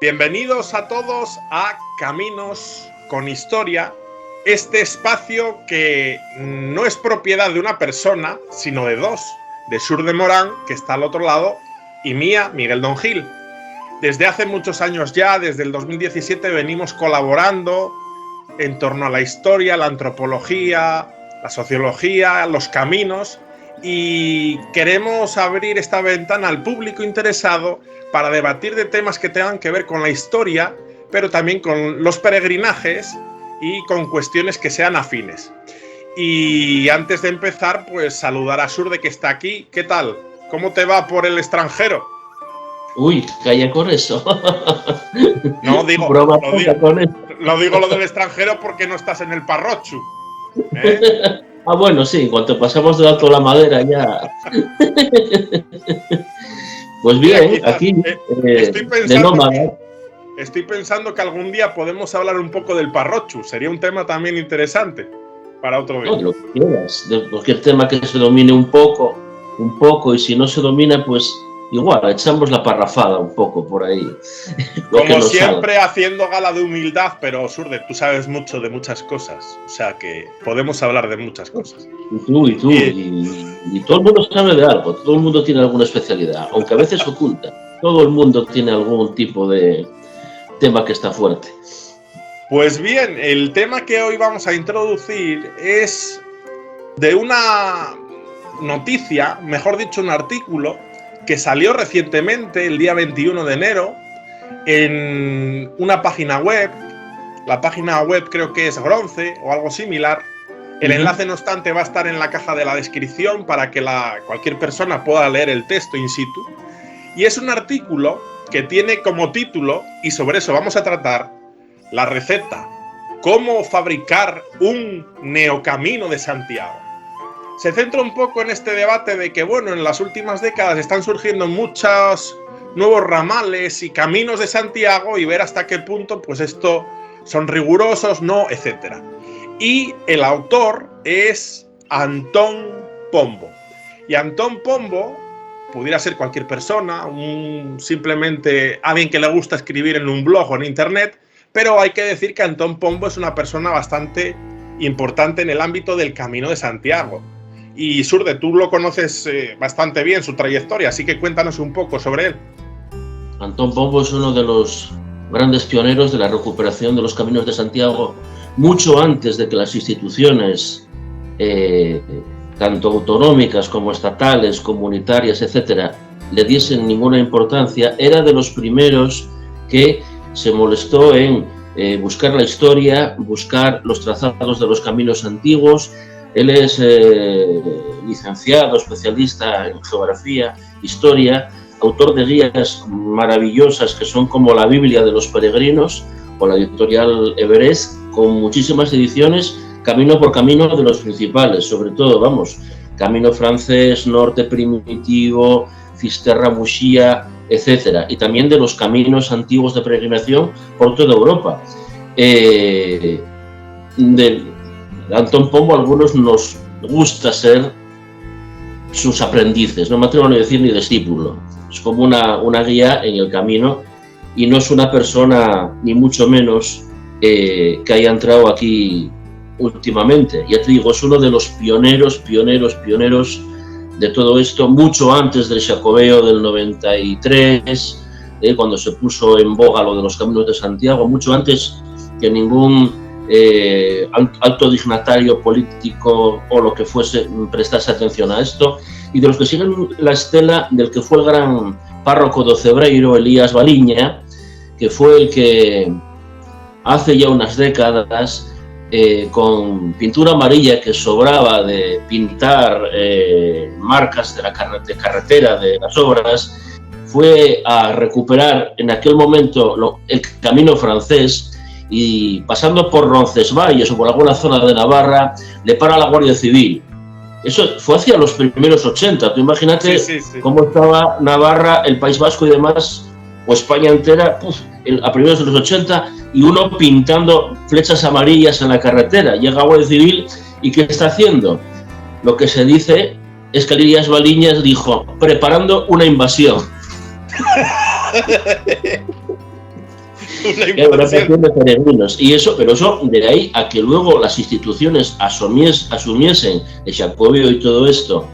Bienvenidos a todos a Caminos con Historia, este espacio que no es propiedad de una persona, sino de dos, de Sur de Morán, que está al otro lado, y mía, Miguel Don Gil. Desde hace muchos años ya, desde el 2017, venimos colaborando en torno a la historia, la antropología, la sociología, los caminos, y queremos abrir esta ventana al público interesado para debatir de temas que tengan que ver con la historia, pero también con los peregrinajes y con cuestiones que sean afines. Y antes de empezar, pues saludar a Surde, que está aquí. ¿Qué tal? ¿Cómo te va por el extranjero? Uy, calla con eso. No, digo, Broma, lo digo lo del extranjero porque no estás en el Parrochu, ¿eh? Ah, bueno, sí, en cuanto pasamos de Alto la Madera ya. Pues bien, aquí estoy pensando que algún día podemos hablar un poco del Parrochu. Sería un tema también interesante para otro día. No, de lo que quieras, de cualquier tema que se domine un poco, y si no se domina, pues igual, echamos la parrafada un poco por ahí. Como siempre, haciendo gala de humildad, pero Surde, tú sabes mucho de muchas cosas, o sea que podemos hablar de muchas cosas. Y todo el mundo sabe de algo, todo el mundo tiene alguna especialidad, aunque a veces oculta. Todo el mundo tiene algún tipo de tema que está fuerte. Pues bien, el tema que hoy vamos a introducir es de una noticia, mejor dicho, un artículo que salió recientemente, el día 21 de enero, en una página web. La página web creo que es Gronce o algo similar. El enlace, no obstante, va a estar en la caja de la descripción para que cualquier persona pueda leer el texto in situ. Y es un artículo que tiene como título, y sobre eso vamos a tratar, la receta: cómo fabricar un neocamino de Santiago. Se centra un poco en este debate de que, bueno, en las últimas décadas están surgiendo muchos nuevos ramales y caminos de Santiago, y ver hasta qué punto pues esto son rigurosos, no, etcétera. Y el autor es Antón Pombo. Y Antón Pombo pudiera ser cualquier persona, simplemente alguien que le gusta escribir en un blog o en internet, pero hay que decir que Antón Pombo es una persona bastante importante en el ámbito del Camino de Santiago. Y Surde, tú lo conoces bastante bien, su trayectoria, así que cuéntanos un poco sobre él. Antón Pombo es uno de los grandes pioneros de la recuperación de los caminos de Santiago, mucho antes de que las instituciones, tanto autonómicas como estatales, comunitarias, etcétera, le diesen ninguna importancia. Era de los primeros que se molestó en buscar la historia, buscar los trazados de los caminos antiguos. Él es licenciado, especialista en geografía, historia, autor de guías maravillosas que son como la Biblia de los peregrinos, o la editorial Everest, con muchísimas ediciones, camino por camino de los principales, sobre todo, vamos, Camino francés, Norte primitivo, Fisterra Muxía, etcétera, y también de los caminos antiguos de peregrinación por toda Europa. Antón Pombo, a algunos nos gusta ser sus aprendices, no me atrevo a decir ni discípulo, es como una guía en el camino, y no es una persona ni mucho menos que haya entrado aquí últimamente. Ya te digo, es uno de los pioneros de todo esto, mucho antes del Xacobeo del 93, cuando se puso en boga lo de los caminos de Santiago, mucho antes que ningún alto dignatario político o lo que fuese prestase atención a esto, y de los que siguen la estela del que fue el gran párroco de Ocebreiro, Elías Baliña, que fue el que hace ya unas décadas, con pintura amarilla que sobraba de pintar marcas de la carretera de las obras, fue a recuperar en aquel momento el camino francés, y pasando por Roncesvalles o por alguna zona de Navarra, le para la Guardia Civil. Eso fue hacia los primeros 80. Tú imagínate sí. Cómo estaba Navarra, el País Vasco y demás, o España entera, a primeros de los 80, y uno pintando flechas amarillas en la carretera. Llega a Guardia Civil, ¿y qué está haciendo? Lo que se dice es que Elías Baliñas dijo, preparando una invasión. Una Era una invasión. invasión de peregrinos. Y eso, pero eso, de ahí a que luego las instituciones asumiesen el Xacobeo y todo esto,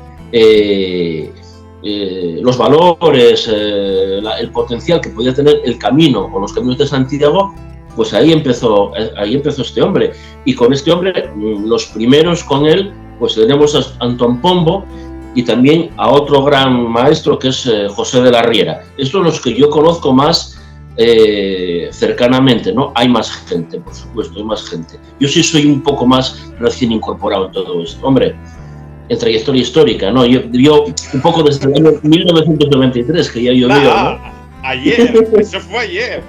los valores, el potencial que podía tener el camino o los caminos de Santiago, pues ahí empezó este hombre. Y con este hombre, los primeros con él, pues tenemos a Antón Pombo y también a otro gran maestro que es José de la Riera. Estos son los que yo conozco más cercanamente, ¿no? Hay más gente, por supuesto, hay más gente. Yo sí soy un poco más recién incorporado en todo esto. Hombre, en trayectoria histórica, ¿no? Yo un poco desde el año 1993, que ya llovió, ¿no? Ayer, eso fue ayer.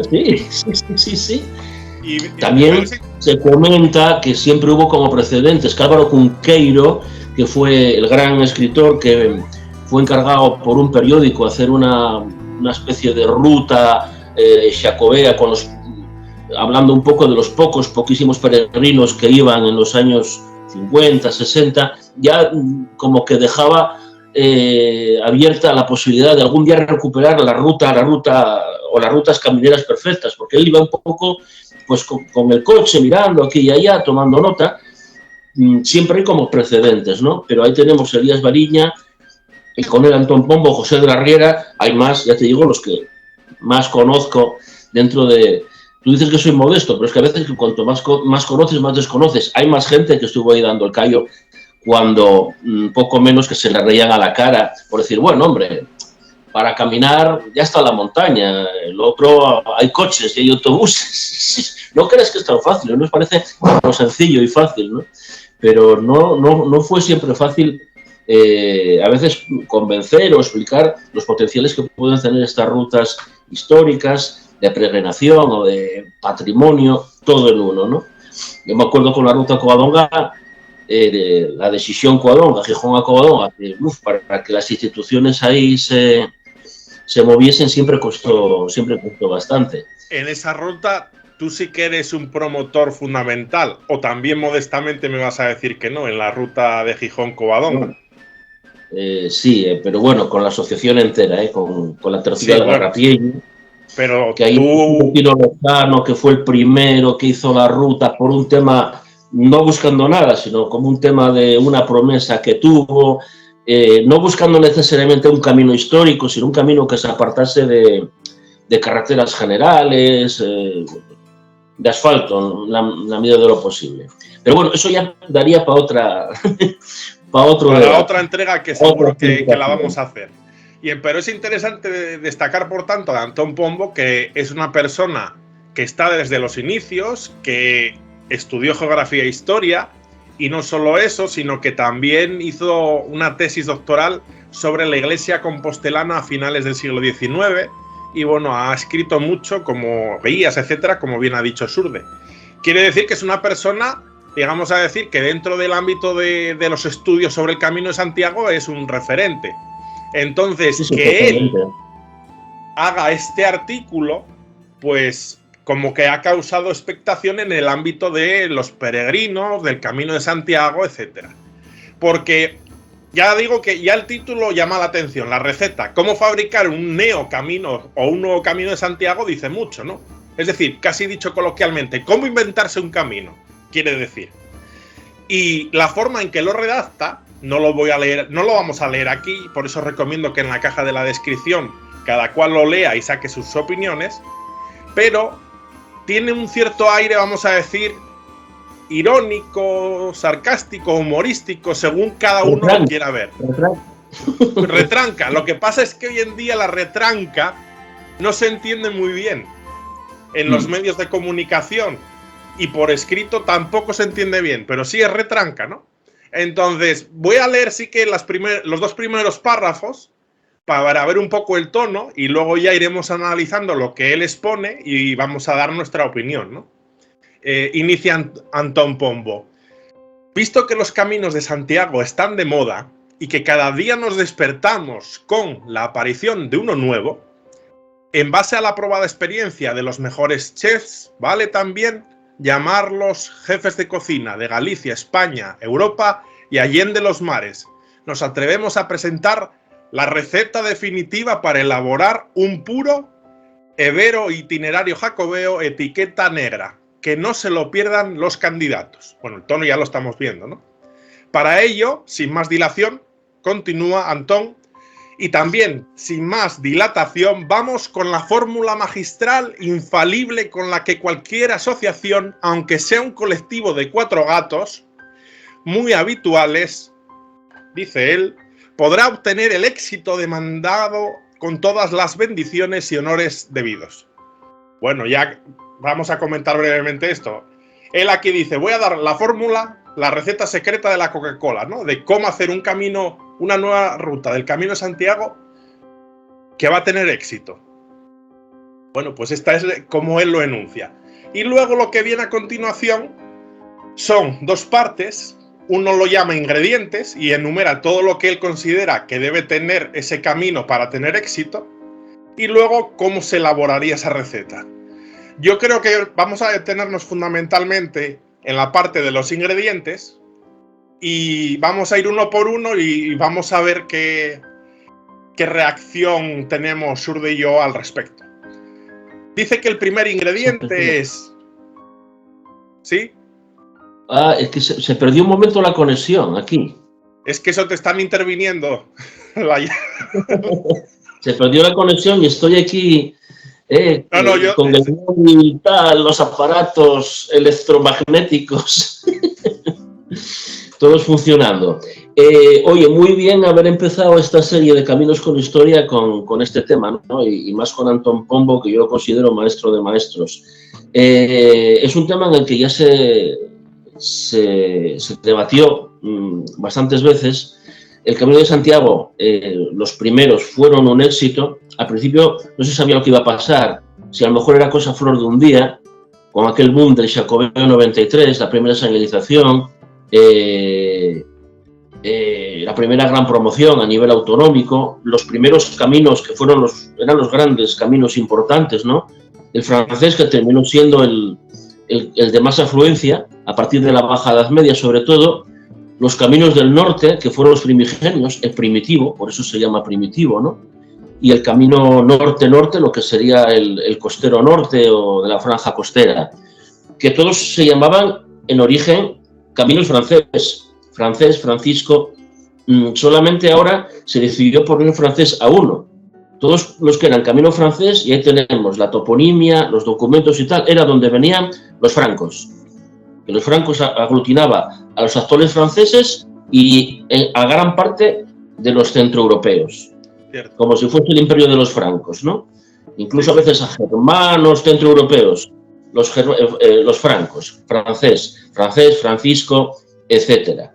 Sí. Y también se comenta que siempre hubo como precedentes que Álvaro Cunqueiro, que fue el gran escritor que fue encargado por un periódico de hacer una especie de ruta xacobea, hablando un poco de los poquísimos peregrinos que iban en los años 50, 60, ya como que dejaba abierta la posibilidad de algún día recuperar la ruta o las rutas camineras perfectas, porque él iba un poco pues con el coche mirando aquí y allá, tomando nota. Siempre hay como precedentes, ¿no? Pero ahí tenemos Elías Bariña, y con él Antón Pombo, José de la Riera. Hay más, ya te digo, los que más conozco dentro de... Tú dices que soy modesto, pero es que a veces cuanto más conoces, más desconoces. Hay más gente que estuvo ahí dando el callo cuando poco menos que se le reían a la cara por decir, bueno, hombre, para caminar ya está la montaña, el otro hay coches y hay autobuses. No crees que es tan fácil, ¿no? Nos parece lo sencillo y fácil, ¿no? Pero no fue siempre fácil a veces convencer o explicar los potenciales que pueden tener estas rutas históricas de peregrinación o de patrimonio, todo en uno, ¿no? Yo me acuerdo con la ruta Covadonga, la decisión Covadonga, Gijón a Covadonga, para que las instituciones ahí se moviesen siempre costó bastante. En esa ruta, tú sí que eres un promotor fundamental, o también modestamente me vas a decir que no, en la ruta de Gijón-Covadonga. Sí, pero bueno, con la asociación entera, con la tercera de Garrapiello. Pero que hay un Tino Lozano que fue el primero que hizo la ruta por un tema, no buscando nada, sino como un tema de una promesa que tuvo, no buscando necesariamente un camino histórico, sino un camino que se apartase de carreteras generales, de asfalto, en la medida de lo posible. Pero bueno, eso ya daría para otra... para otra entrega que seguro que la vamos a hacer. Pero es interesante destacar, por tanto, de Antón Pombo, que es una persona que está desde los inicios, que estudió geografía e historia, y no solo eso, sino que también hizo una tesis doctoral sobre la iglesia compostelana a finales del siglo XIX, y bueno, ha escrito mucho como guías, etcétera, como bien ha dicho Surde. Quiere decir que es una persona, digamos a decir, que dentro del ámbito de los estudios sobre el Camino de Santiago es un referente. Entonces, sí, que él haga este artículo, pues como que ha causado expectación en el ámbito de los peregrinos, del Camino de Santiago, etcétera. Porque ya digo que ya el título llama la atención, la receta, cómo fabricar un neocamino o un nuevo camino de Santiago, dice mucho, ¿no? Es decir, casi dicho coloquialmente, cómo inventarse un camino, quiere decir. Y la forma en que lo redacta, no lo voy a leer, no lo vamos a leer aquí, por eso recomiendo que en la caja de la descripción cada cual lo lea y saque sus opiniones, pero tiene un cierto aire, vamos a decir, irónico, sarcástico, humorístico, según cada uno lo quiera ver. Retranca. Lo que pasa es que hoy en día la retranca no se entiende muy bien en los medios de comunicación y por escrito tampoco se entiende bien, pero sí es retranca, ¿no? Entonces, voy a leer sí que los dos primeros párrafos para ver un poco el tono y luego ya iremos analizando lo que él expone y vamos a dar nuestra opinión, ¿no? Inicia Antón Pombo. Visto que los caminos de Santiago están de moda y que cada día nos despertamos con la aparición de uno nuevo, en base a la probada experiencia de los mejores chefs, vale también llamarlos jefes de cocina de Galicia, España, Europa y allende los mares. Nos atrevemos a presentar la receta definitiva para elaborar un puro Evero Itinerario Jacobeo, etiqueta negra. Que no se lo pierdan los candidatos. Bueno, el tono ya lo estamos viendo, ¿no? Para ello, sin más dilación, continúa Antón, y también, sin más dilatación, vamos con la fórmula magistral infalible con la que cualquier asociación, aunque sea un colectivo de 4 gatos, muy habituales, dice él, podrá obtener el éxito demandado con todas las bendiciones y honores debidos. Bueno, ya vamos a comentar brevemente esto. Él aquí dice, voy a dar la fórmula, la receta secreta de la Coca-Cola, ¿no? De cómo hacer un camino, una nueva ruta del Camino de Santiago que va a tener éxito. Bueno, pues esta es como él lo enuncia. Y luego lo que viene a continuación son 2 partes. Uno lo llama ingredientes y enumera todo lo que él considera que debe tener ese camino para tener éxito. Y luego cómo se elaboraría esa receta. Yo creo que vamos a detenernos fundamentalmente en la parte de los ingredientes y vamos a ir uno por uno y vamos a ver qué reacción tenemos Surde y yo al respecto. Dice que el primer ingrediente es... ¿Sí? Es que se perdió un momento la conexión aquí. Es que eso te están interviniendo. Se perdió la conexión y estoy aquí... con el móvil, los aparatos electromagnéticos, todos funcionando. Oye, muy bien haber empezado esta serie de Caminos con Historia con este tema, ¿no? Y más con Antón Pombo, que yo lo considero maestro de maestros. Es un tema en el que ya se debatió bastantes veces. El Camino de Santiago, los primeros fueron un éxito. Al principio no se sabía lo que iba a pasar, si a lo mejor era cosa flor de un día, con aquel boom del Jacobeo 93, la primera señalización, la primera gran promoción a nivel autonómico, los primeros caminos que eran los grandes caminos importantes, ¿no? El francés, que terminó siendo el de más afluencia, a partir de la Baja Edad Media sobre todo, los caminos del norte, que fueron los primigenios, el primitivo, por eso se llama primitivo, ¿no? Y el camino norte-norte, lo que sería el costero norte o de la franja costera, que todos se llamaban en origen caminos francés, Francisco. Solamente ahora se decidió poner francés a uno. Todos los que eran camino francés, y ahí tenemos la toponimia, los documentos y tal, era donde venían los francos. Que los francos aglutinaba a los actuales franceses y a gran parte de los centroeuropeos. Cierto. Como si fuese el imperio de los francos, ¿no? Incluso a veces a germanos centroeuropeos, los francos, francés, Francisco, etc.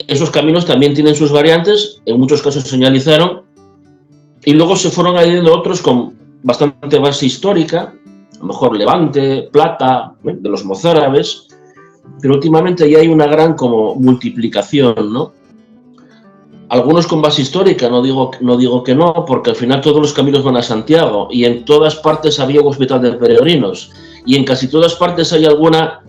Esos caminos también tienen sus variantes, en muchos casos se señalizaron, y luego se fueron añadiendo otros con bastante base histórica, a lo mejor Levante, Plata, de los mozárabes, pero últimamente ya hay una gran como multiplicación, ¿no? Algunos con base histórica, no digo que no, porque al final todos los caminos van a Santiago y en todas partes había un hospital de peregrinos y en casi todas partes hay alguna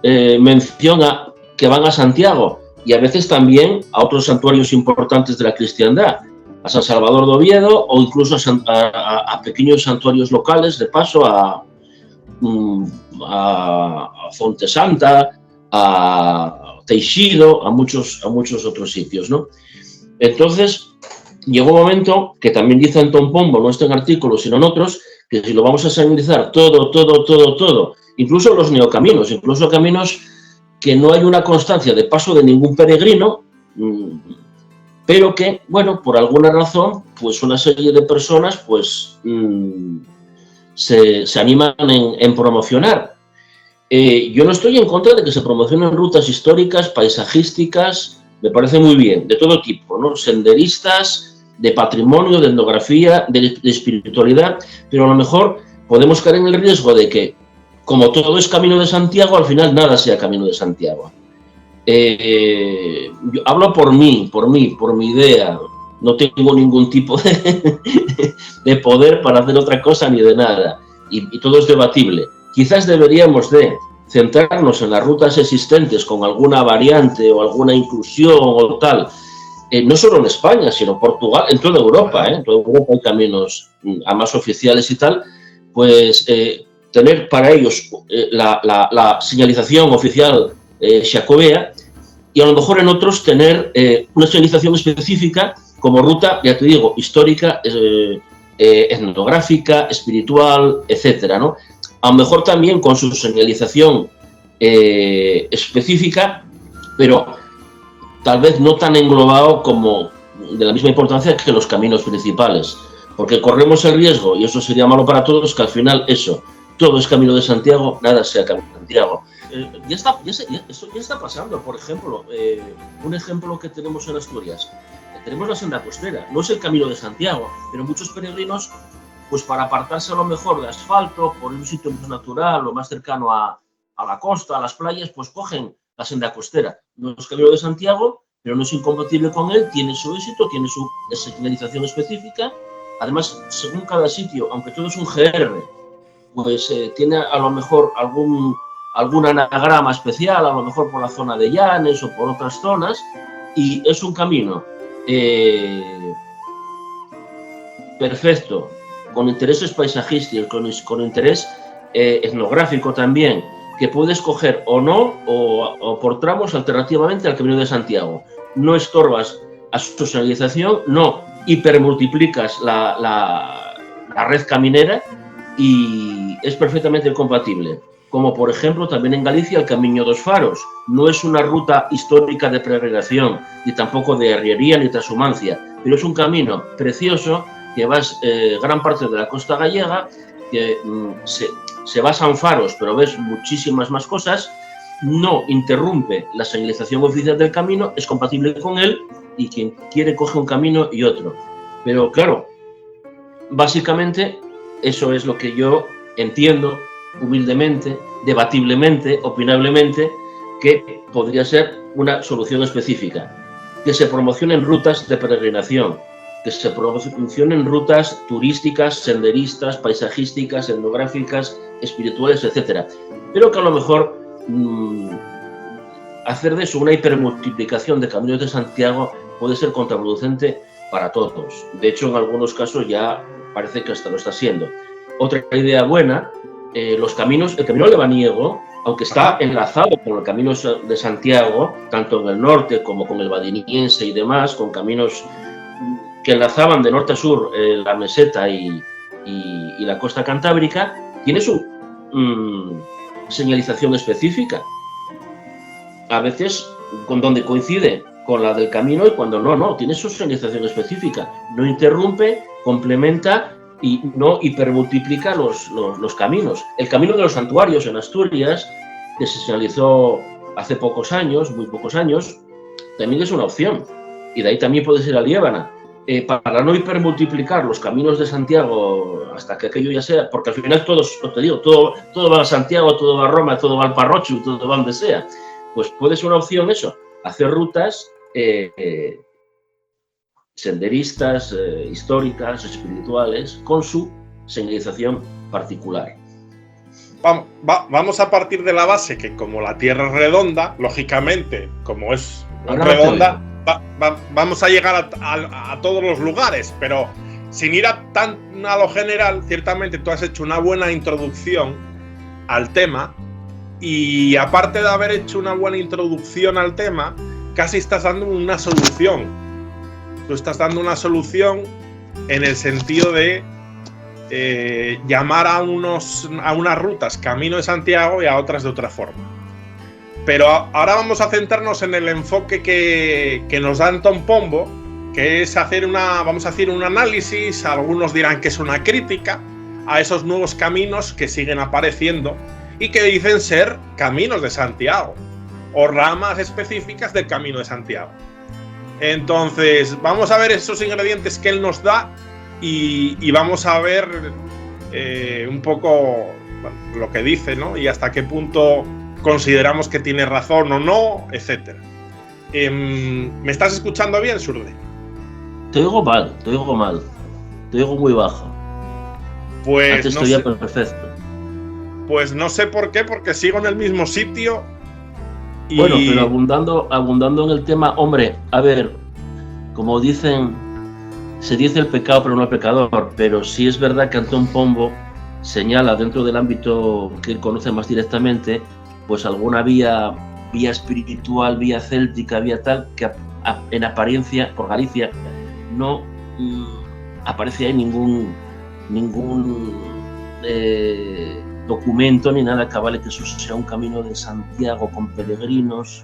mención a que van a Santiago y a veces también a otros santuarios importantes de la cristiandad, a San Salvador de Oviedo o incluso a pequeños santuarios locales, de paso a Fonte Santa, a Teixido, a muchos otros sitios, ¿no? Entonces, llegó un momento que también dice Antón Pombo, no está en artículos, sino en otros, que si lo vamos a señalizar todo, incluso los neocaminos, incluso caminos que no hay una constancia de paso de ningún peregrino, pero que, bueno, por alguna razón, pues una serie de personas, pues, se animan en promocionar. Yo no estoy en contra de que se promocionen rutas históricas, paisajísticas, me parece muy bien, de todo tipo, ¿no? Senderistas, de patrimonio, de etnografía, de espiritualidad, pero a lo mejor podemos caer en el riesgo de que, como todo es Camino de Santiago, al final nada sea Camino de Santiago. Yo hablo por mi idea, no tengo ningún tipo de poder para hacer otra cosa ni de nada, y todo es debatible. Quizás deberíamos de centrarnos en las rutas existentes con alguna variante o alguna inclusión o tal, no solo en España, sino en Portugal, en toda Europa, en toda Europa hay caminos además oficiales y tal, pues tener para ellos la señalización oficial xacobea, y a lo mejor en otros tener una señalización específica como ruta, ya te digo, histórica, etnográfica, espiritual, etcétera, ¿no? A lo mejor también con su señalización específica, pero tal vez no tan englobado como de la misma importancia que los caminos principales, porque corremos el riesgo, y eso sería malo para todos, que al final eso, todo es Camino de Santiago, nada sea Camino de Santiago. Eso ya está pasando. Por ejemplo, un ejemplo que tenemos en Asturias, tenemos la senda costera, no es el Camino de Santiago, pero muchos peregrinos, pues para apartarse a lo mejor de asfalto, por un sitio más natural o más cercano a la costa, a las playas, pues cogen la senda costera. No es Camino de Santiago, pero no es incompatible con él, tiene su éxito, tiene su señalización específica. Además, según cada sitio, aunque todo es un GR, pues tiene a lo mejor algún anagrama especial, a lo mejor por la zona de Llanes o por otras zonas, y es un camino perfecto, con intereses paisajísticos, con interés etnográfico también, que puedes coger o no, o por tramos alternativamente al Camino de Santiago. No estorbas a su señalización, no hipermultiplicas la red caminera, y es perfectamente compatible. Como por ejemplo también en Galicia el Camiño dos Faros. No es una ruta histórica de peregrinación, ni tampoco de arriería ni trashumancia, pero es un camino precioso que vas gran parte de la costa gallega, que se basa en faros, pero ves muchísimas más cosas, no interrumpe la señalización oficial del camino, es compatible con él, y quien quiere coge un camino y otro. Pero claro, básicamente eso es lo que yo entiendo humildemente, debatiblemente, opinablemente, que podría ser una solución específica. Que se promocionen rutas de peregrinación, que se promocionen rutas turísticas, senderistas, paisajísticas, etnográficas, espirituales, etc. Pero que a lo mejor hacer de eso una hipermultiplicación de caminos de Santiago puede ser contraproducente para todos. De hecho, en algunos casos ya parece que hasta lo está siendo. Otra idea buena, el camino lebaniego, aunque está enlazado con el Camino de Santiago, tanto en el norte como con el badiniense y demás, con caminos que enlazaban de norte a sur la meseta y la costa cantábrica, tiene su señalización específica. A veces con donde coincide con la del camino, y cuando no, tiene su señalización específica. No interrumpe, complementa y no hipermultiplica los caminos. El Camino de los Santuarios en Asturias, que se señalizó hace pocos años, muy pocos años, también es una opción. Y de ahí también puede ser a Liébana. Para no hipermultiplicar los caminos de Santiago hasta que aquello ya sea, porque al final todo va a Santiago, todo va a Roma, todo va al Parrocho, todo va donde sea. Pues puede ser una opción eso, hacer rutas senderistas, históricas, espirituales, con su señalización particular. Vamos a partir de la base que como la Tierra es redonda, lógicamente, como es redonda, vamos a llegar a todos los lugares, pero sin ir tan a lo general, ciertamente tú has hecho una buena introducción al tema, y aparte de haber hecho una buena introducción al tema, casi estás dando una solución. Tú estás dando una solución en el sentido de llamar a unas rutas Camino de Santiago y a otras de otra forma. Pero ahora vamos a centrarnos en el enfoque que nos da Antón Pombo, que es vamos a hacer un análisis, algunos dirán que es una crítica a esos nuevos caminos que siguen apareciendo y que dicen ser caminos de Santiago o ramas específicas del Camino de Santiago. Entonces, vamos a ver esos ingredientes que él nos da y vamos a ver un poco lo que dice, ¿no? Y hasta qué punto consideramos que tiene razón o no, etc. ¿Me estás escuchando bien, Surde? Te oigo mal, te oigo muy bajo. Pues antes no estoy sé. Perfecto. Pues no sé por qué, porque sigo en el mismo sitio. Bueno, pero abundando en el tema, hombre, a ver, como dicen, se dice el pecado pero no el pecador, pero sí es verdad que Antón Pombo señala dentro del ámbito que él conoce más directamente, pues alguna vía espiritual, vía céltica, vía tal, que en apariencia, por Galicia, no aparece ahí ningún documento ni nada que avale que eso sea un camino de Santiago con peregrinos.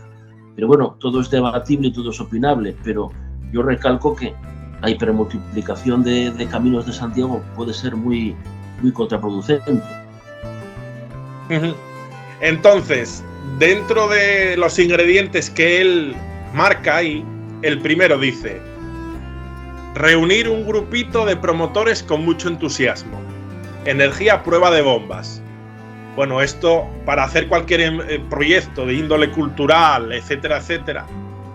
Pero bueno, todo es debatible y todo es opinable, pero yo recalco que la hipermultiplicación de caminos de Santiago puede ser muy contraproducente. Entonces, dentro de los ingredientes que él marca ahí, el primero dice: reunir un grupito de promotores con mucho entusiasmo, energía a prueba de bombas. Bueno, esto, para hacer cualquier proyecto de índole cultural, etcétera, etcétera,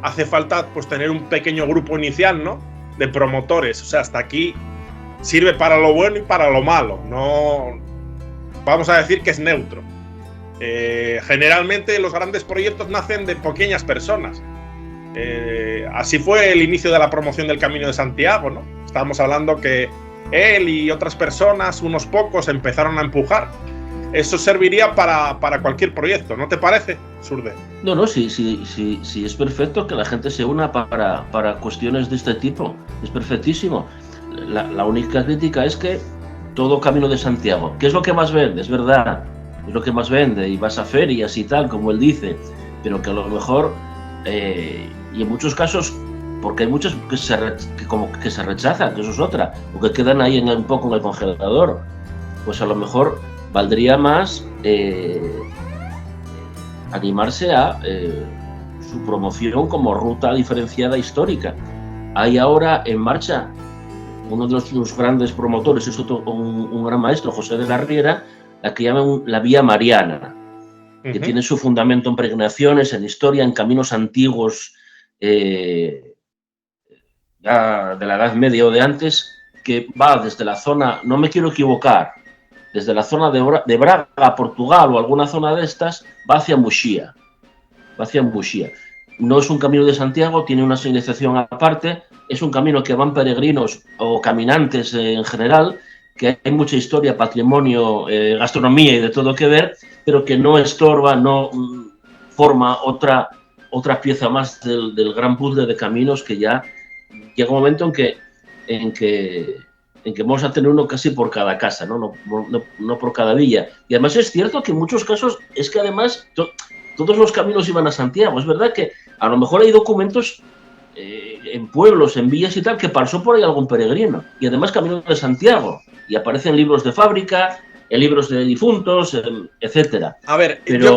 hace falta pues tener un pequeño grupo inicial, ¿no?, de promotores. O sea, hasta aquí sirve para lo bueno y para lo malo. No vamos a decir que es neutro. Generalmente los grandes proyectos nacen de pequeñas personas. Así fue el inicio de la promoción del Camino de Santiago, ¿no? Estábamos hablando que él y otras personas, unos pocos, empezaron a empujar. Eso serviría para cualquier proyecto, ¿no te parece, Surde? No, sí, es perfecto que la gente se una para cuestiones de este tipo. Es perfectísimo. La única crítica es que todo Camino de Santiago, ¿qué es lo que más vende? Es verdad, es lo que más vende, y vas a ferias y tal, como él dice, pero que a lo mejor, y en muchos casos, porque hay muchos que se rechazan, que eso es otra, o que quedan ahí un poco en el congelador, pues a lo mejor valdría más animarse a su promoción como ruta diferenciada histórica. Hay ahora en marcha uno de los grandes promotores, es un gran maestro, José de la Riera, la que llaman la Vía Mariana, que tiene su fundamento en peregrinaciones, en historia, en caminos antiguos ya de la Edad Media o de antes, que va desde la zona, no me quiero equivocar, desde la zona de Braga, Portugal o alguna zona de estas, va hacia Muxía. No es un camino de Santiago, tiene una señalización aparte, es un camino que van peregrinos o caminantes en general, que hay mucha historia, patrimonio, gastronomía y de todo que ver, pero que no estorba, no forma otra pieza más del gran puzzle de caminos, que ya llega un momento en que vamos a tener uno casi por cada casa, no por cada villa. Y además es cierto que en muchos casos es que además todos los caminos iban a Santiago. Es verdad que a lo mejor hay documentos en pueblos, en villas y tal, que pasó por ahí algún peregrino. Y además camino de Santiago. Y aparecen libros de fábrica, en libros de difuntos, etcétera. A ver, pero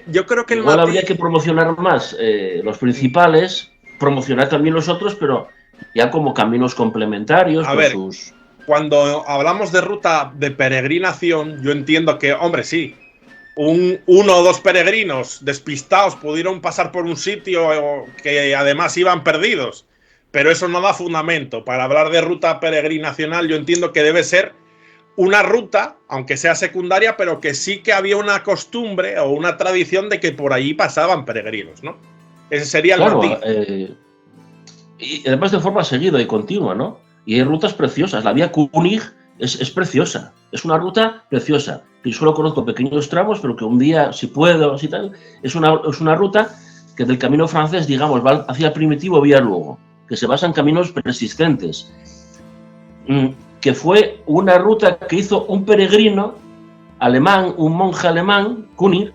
yo creo que igual habría que promocionar más los principales, promocionar también los otros, pero ya como caminos complementarios. A ver, cuando hablamos de ruta de peregrinación, yo entiendo que, hombre, sí, uno o dos peregrinos despistados pudieron pasar por un sitio que además iban perdidos, pero eso no da fundamento. Para hablar de ruta peregrinacional, yo entiendo que debe ser una ruta, aunque sea secundaria, pero que sí que había una costumbre o una tradición de que por allí pasaban peregrinos, ¿no? Ese sería el matiz. Y además de forma seguida y continua, ¿no? Y hay rutas preciosas. La vía Kunig es preciosa. Es una ruta preciosa. Yo solo conozco pequeños tramos, pero que un día, si puedo, si tal, es una ruta que del camino francés, digamos, va hacia el primitivo Vía Lugo, que se basa en caminos persistentes. Que fue una ruta que hizo un peregrino alemán, un monje alemán, Kunig,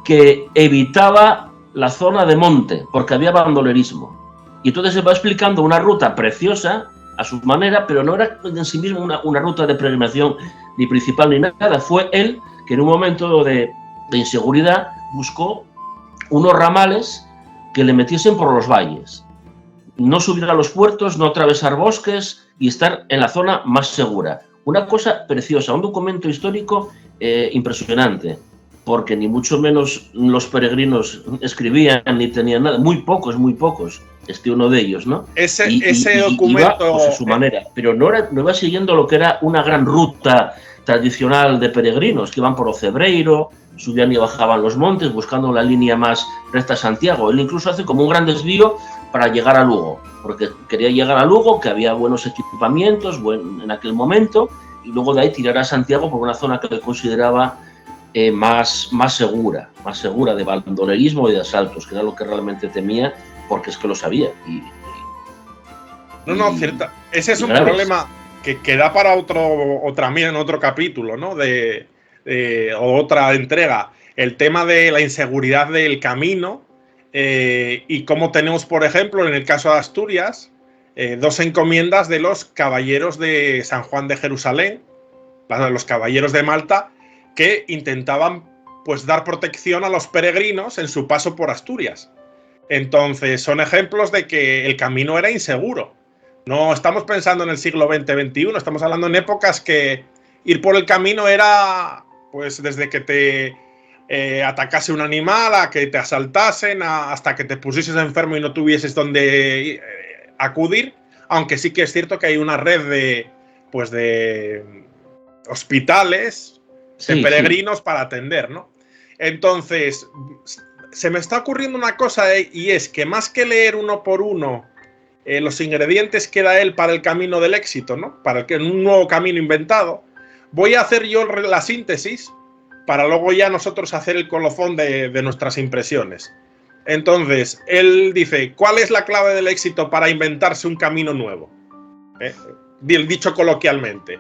que evitaba la zona de monte, porque había bandolerismo. Y entonces se va explicando una ruta preciosa a su manera, pero no era en sí mismo una ruta de peregrinación ni principal ni nada. Fue él que en un momento de inseguridad buscó unos ramales que le metiesen por los valles. No subir a los puertos, no atravesar bosques y estar en la zona más segura. Una cosa preciosa, un documento histórico impresionante, porque ni mucho menos los peregrinos escribían ni tenían nada, muy pocos, uno de ellos, ¿no? Ese documento... Iba, pues, a su manera, pero no iba siguiendo lo que era una gran ruta tradicional de peregrinos, que iban por Ocebreiro, subían y bajaban los montes, buscando la línea más recta a Santiago. Él incluso hace como un gran desvío para llegar a Lugo, porque quería llegar a Lugo, que había buenos equipamientos en aquel momento, y luego de ahí tirar a Santiago por una zona que él consideraba más segura de bandolerismo y de asaltos, que era lo que realmente temía, porque es que lo sabía. No, cierta. Ese es un problema que da para otro capítulo, ¿no? O otra entrega. El tema de la inseguridad del camino y cómo tenemos, por ejemplo, en el caso de Asturias, 2 encomiendas de los caballeros de San Juan de Jerusalén, los caballeros de Malta, que intentaban pues dar protección a los peregrinos en su paso por Asturias. Entonces, son ejemplos de que el camino era inseguro. No estamos pensando en el siglo XX-XXI, estamos hablando en épocas que ir por el camino era, pues, desde que te atacase un animal, a que te asaltasen, hasta que te pusieses enfermo y no tuvieses dónde acudir, aunque sí que es cierto que hay una red de hospitales, de peregrinos para atender, ¿no? Entonces, se me está ocurriendo una cosa y es que más que leer uno por uno los ingredientes que da él para el camino del éxito, ¿no? Para un nuevo camino inventado, voy a hacer yo la síntesis para luego ya nosotros hacer el colofón de nuestras impresiones. Entonces, él dice, ¿cuál es la clave del éxito para inventarse un camino nuevo? Dicho coloquialmente,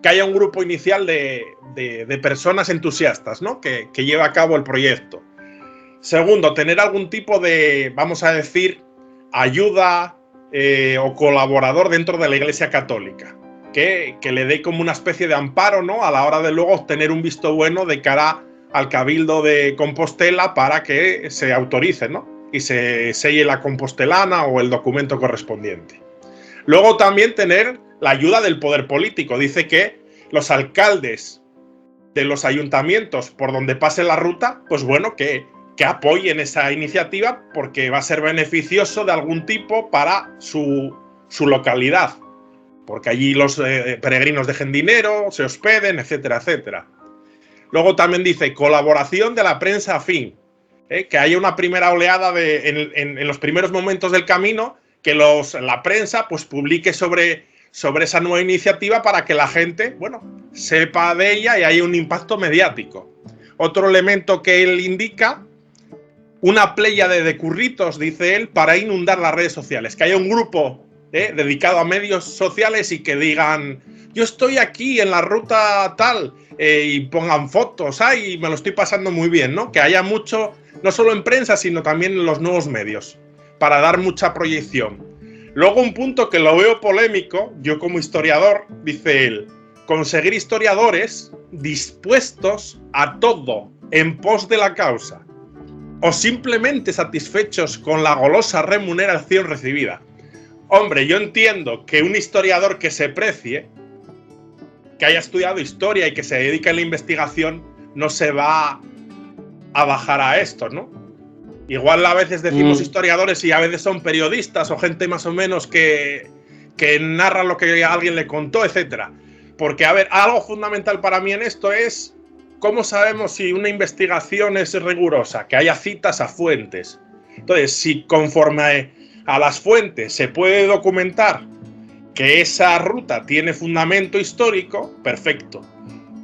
que haya un grupo inicial de personas entusiastas, ¿no? Que lleva a cabo el proyecto. Segundo, tener algún tipo de, vamos a decir, ayuda o colaborador dentro de la Iglesia Católica, que le dé como una especie de amparo, ¿no? A la hora de luego obtener un visto bueno de cara al Cabildo de Compostela para que se autorice, ¿no? Y se selle la compostelana o el documento correspondiente. Luego también tener la ayuda del poder político. Dice que los alcaldes de los ayuntamientos por donde pase la ruta, pues bueno, que apoyen esa iniciativa porque va a ser beneficioso de algún tipo para su localidad. Porque allí los peregrinos dejen dinero, se hospeden, etcétera, etcétera. Luego también dice colaboración de la prensa afín, que haya una primera oleada en los primeros momentos del camino, que la prensa pues publique sobre esa nueva iniciativa para que la gente, bueno, sepa de ella y haya un impacto mediático. Otro elemento que él indica, una pléyade de curritos, dice él, para inundar las redes sociales, que haya un grupo dedicado a medios sociales y que digan, yo estoy aquí en la ruta tal, y pongan fotos, y me lo estoy pasando muy bien, ¿no? Que haya mucho, no solo en prensa, sino también en los nuevos medios, para dar mucha proyección. Luego un punto que lo veo polémico, yo como historiador, dice él, conseguir historiadores dispuestos a todo en pos de la causa, o simplemente satisfechos con la golosa remuneración recibida. Hombre, yo entiendo que un historiador que se precie, que haya estudiado historia y que se dedique a la investigación, no se va a bajar a esto, ¿no? Igual a veces decimos historiadores y a veces son periodistas o gente más o menos que narra lo que alguien le contó, etcétera. Porque, a ver, algo fundamental para mí en esto es cómo sabemos si una investigación es rigurosa, que haya citas a fuentes. Entonces, si conforme a las fuentes se puede documentar que esa ruta tiene fundamento histórico, perfecto.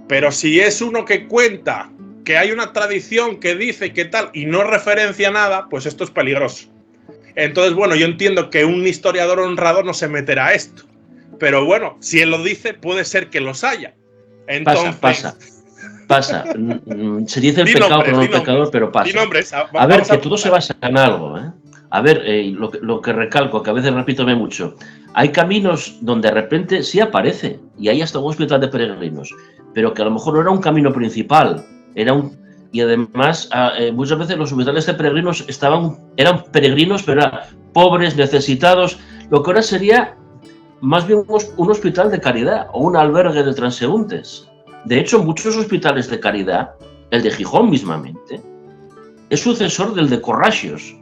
Pero si es uno que cuenta que hay una tradición que dice que tal y no referencia nada, pues esto es peligroso. Entonces, bueno, yo entiendo que un historiador honrado no se meterá a esto. Pero bueno, si él lo dice, puede ser que los haya. Entonces, pasa. Se dice el pecado, pero no el pecador, pero pasa. A ver, que todo se basa en algo, ¿eh? A ver, lo que recalco, que a veces repito mucho, hay caminos donde de repente sí aparece, y hay hasta un hospital de peregrinos, pero que a lo mejor no era un camino principal, y además muchas veces los hospitales de peregrinos eran peregrinos, pero eran pobres, necesitados, lo que ahora sería más bien un hospital de caridad o un albergue de transeúntes. De hecho, muchos hospitales de caridad, el de Gijón mismamente, es sucesor del de Corraxios,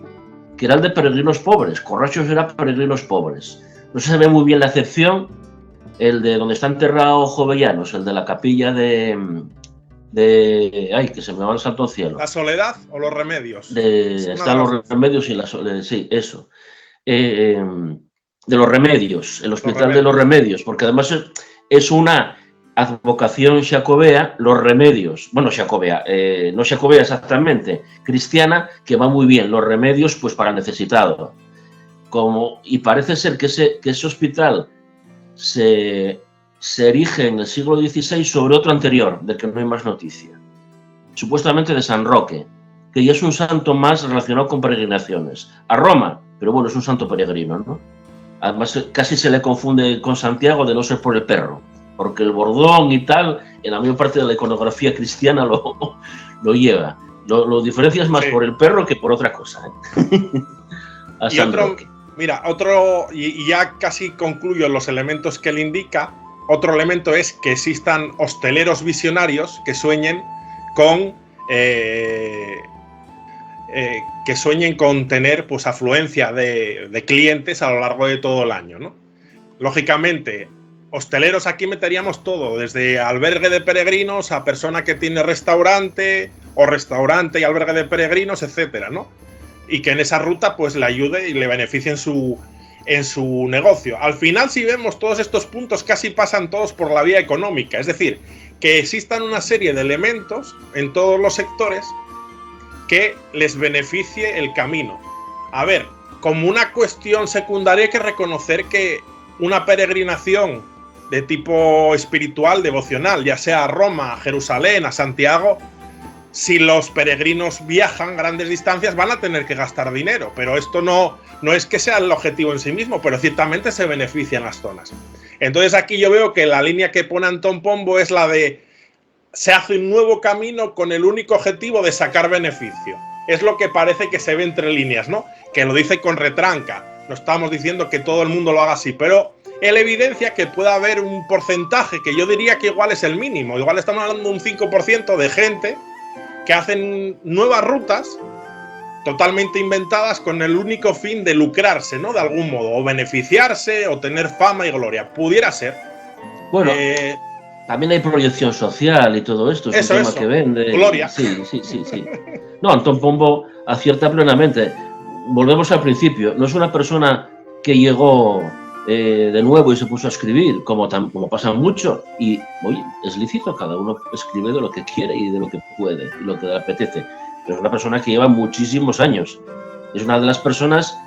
que era el de peregrinos pobres. Corraxios era peregrinos pobres. No se ve muy bien la excepción, el de donde está enterrado Jovellanos, el de la capilla ay, que se me va el santo al cielo. ¿La Soledad o los Remedios? Están los Remedios y la Soledad, sí, eso. de los Remedios, el Hospital de los Remedios, porque además es una advocación xacobea, los Remedios, bueno, xacobea, no xacobea exactamente, cristiana, que va muy bien, los remedios pues para el necesitado. Y parece ser que ese hospital se erige en el siglo XVI sobre otro anterior, del que no hay más noticia, supuestamente de San Roque, que ya es un santo más relacionado con peregrinaciones, a Roma, pero bueno, es un santo peregrino, ¿no? Además, casi se le confunde con Santiago de no ser por el perro, porque el bordón y tal, en la mayor parte de la iconografía cristiana lo lleva. Lo diferencias más por el perro que por otra cosa. Y ya casi concluyo los elementos que él indica. Otro elemento es que existan hosteleros visionarios que sueñen con tener pues afluencia de clientes a lo largo de todo el año, ¿no? Lógicamente, hosteleros aquí meteríamos todo, desde albergue de peregrinos a persona que tiene restaurante o restaurante y albergue de peregrinos, etcétera, ¿no? Y que en esa ruta pues le ayude y le beneficie en su negocio. Al final, si vemos todos estos puntos, casi pasan todos por la vía económica, es decir, que existan una serie de elementos en todos los sectores que les beneficie el camino. A ver, como una cuestión secundaria hay que reconocer que una peregrinación de tipo espiritual, devocional, ya sea a Roma, a Jerusalén, a Santiago, si los peregrinos viajan grandes distancias van a tener que gastar dinero, pero esto no es que sea el objetivo en sí mismo, pero ciertamente se benefician las zonas. Entonces aquí yo veo que la línea que pone Antón Pombo es la de se hace un nuevo camino con el único objetivo de sacar beneficio. Es lo que parece que se ve entre líneas, ¿no? Que lo dice con retranca. No estamos diciendo que todo el mundo lo haga así, pero él evidencia que puede haber un porcentaje que yo diría que igual es el mínimo. Igual estamos hablando de un 5% de gente que hacen nuevas rutas totalmente inventadas con el único fin de lucrarse, ¿no? De algún modo, o beneficiarse, o tener fama y gloria. Pudiera ser. Bueno, también hay proyección social y todo esto, es un tema que vende. Gloria. Sí. No, Antón Pombo acierta plenamente. Volvemos al principio. No es una persona que llegó de nuevo y se puso a escribir, como pasa mucho. Y, oye, es lícito, cada uno escribe de lo que quiere y de lo que puede y lo que le apetece. Pero es una persona que lleva muchísimos años. Es una de las personas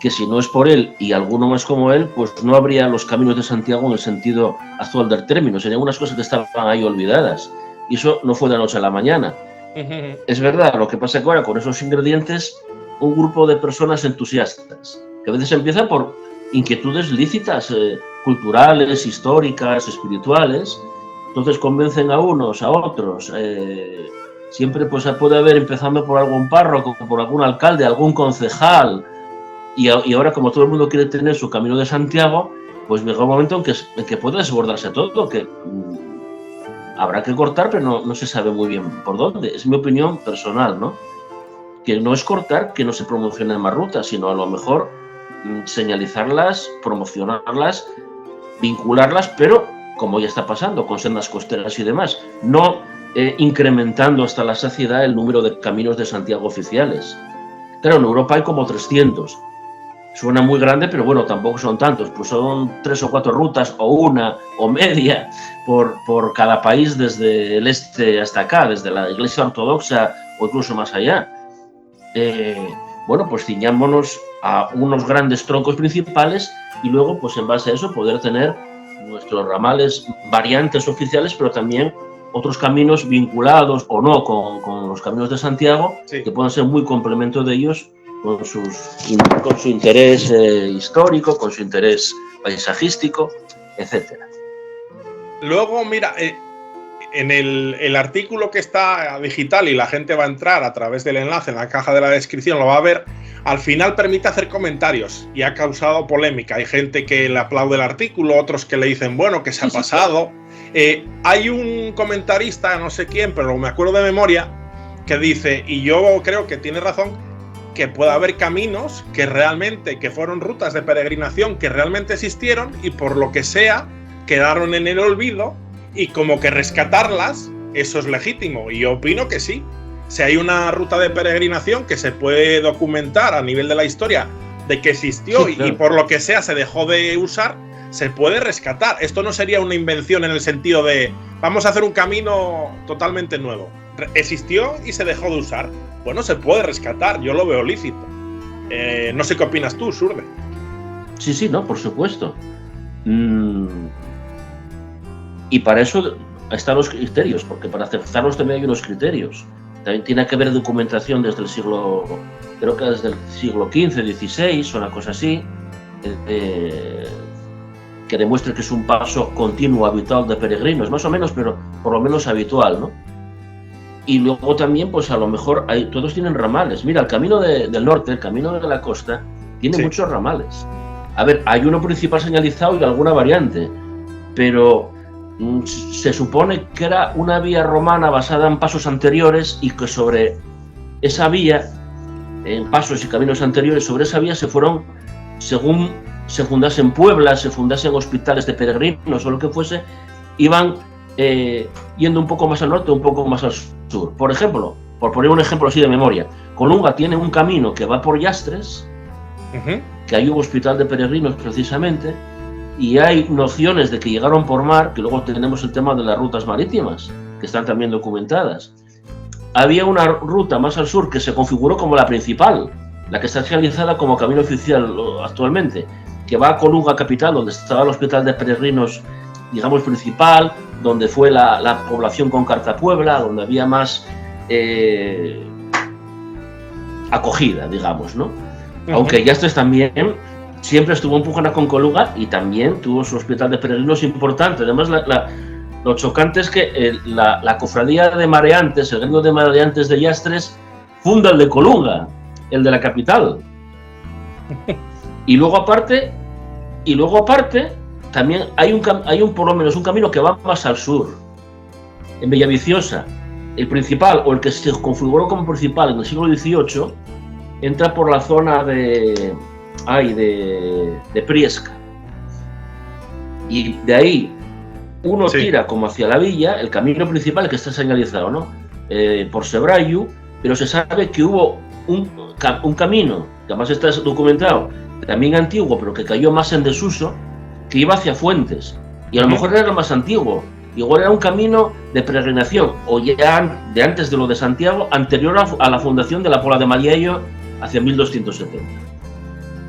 que si no es por él y alguno más como él, pues no habría los caminos de Santiago en el sentido actual del término. Serían unas cosas que estaban ahí olvidadas. Y eso no fue de la noche a la mañana. Es verdad, lo que pasa que ahora con esos ingredientes, un grupo de personas entusiastas, que a veces empiezan por inquietudes lícitas, culturales, históricas, espirituales, entonces convencen a unos, a otros. Siempre pues puede haber, empezando por algún párroco, por algún alcalde, algún concejal, y ahora como todo el mundo quiere tener su camino de Santiago, pues llega un momento en que puede desbordarse todo, que habrá que cortar, pero no se sabe muy bien por dónde. Es mi opinión personal, ¿no? Que no es cortar, que no se promocionen más rutas, sino a lo mejor señalizarlas, promocionarlas, vincularlas, pero como ya está pasando con sendas costeras y demás, no incrementando hasta la saciedad el número de caminos de Santiago oficiales. Claro, en Europa hay como 300. Suena muy grande, pero bueno, tampoco son tantos, pues son 3 o 4 rutas, o una, o media, por cada país desde el este hasta acá, desde la Iglesia Ortodoxa o incluso más allá. Bueno, pues ciñámonos a unos grandes troncos principales y luego, pues en base a eso, poder tener nuestros ramales variantes oficiales, pero también otros caminos vinculados o no con los caminos de Santiago, sí, que puedan ser muy complemento de ellos con su interés histórico, con su interés paisajístico, etcétera. Luego, mira, en el artículo que está digital y la gente va a entrar a través del enlace en la caja de la descripción, lo va a ver, al final permite hacer comentarios y ha causado polémica. Hay gente que le aplaude el artículo, otros que le dicen, bueno, que se ha pasado. Hay un comentarista, no sé quién, pero me acuerdo de memoria, que dice, y yo creo que tiene razón, que puede haber caminos que fueron rutas de peregrinación que realmente existieron y por lo que sea quedaron en el olvido y como que rescatarlas, eso es legítimo. Y yo opino que sí. Si hay una ruta de peregrinación que se puede documentar a nivel de la historia de que existió, sí, claro. y por lo que sea se dejó de usar, se puede rescatar. Esto no sería una invención en el sentido de vamos a hacer un camino totalmente nuevo. Existió y se dejó de usar. Bueno, se puede rescatar, yo lo veo lícito. No sé qué opinas tú, Surde. Sí, no, por supuesto. Y para eso están los criterios, porque para aceptarlos también hay unos criterios. También tiene que haber documentación desde el siglo, creo que desde el siglo XV, XVI, o una cosa así, que demuestre que es un paso continuo, habitual de peregrinos, más o menos, pero por lo menos habitual, ¿no? Y luego también, pues a lo mejor todos tienen ramales. Mira, el camino del norte, el camino de la costa, tiene muchos ramales. A ver, hay uno principal señalizado y alguna variante, pero se supone que era una vía romana basada en pasos anteriores y que sobre esa vía, en pasos y caminos anteriores, sobre esa vía se fueron, según se fundasen pueblas, se fundasen hospitales de peregrinos o lo que fuese, iban yendo un poco más al norte, un poco más al sur. Por ejemplo, por poner un ejemplo así de memoria, Colunga tiene un camino que va por Yastres, que hay un hospital de peregrinos precisamente, y hay nociones de que llegaron por mar, que luego tenemos el tema de las rutas marítimas, que están también documentadas. Había una ruta más al sur que se configuró como la principal, la que está realizada como camino oficial actualmente, que va a Colunga capital, donde estaba el hospital de peregrinos, digamos, principal, donde fue la población con Carta Puebla, donde había más acogida, digamos, ¿no? Aunque Yastres también siempre estuvo empujando con Colunga y también tuvo su hospital de peregrinos importante. Además, lo chocante es que la cofradía de mareantes, el gremio de mareantes de Yastres, funda el de Colunga, el de la capital. Y luego aparte, también hay por lo menos un camino que va más al sur, en Bellaviciosa. El principal, o el que se configuró como principal en el siglo XVIII, entra por la zona de Priesca. Y de ahí uno tira como hacia la villa, el camino principal que está señalizado, ¿no? Por Sebrayu, pero se sabe que hubo un camino, que además está documentado, también antiguo, pero que cayó más en desuso, que iba hacia Fuentes. Y a lo mejor era el más antiguo. Igual era un camino de peregrinación, o ya de antes de lo de Santiago, anterior a la fundación de la Pola de Mallello, hacia 1270.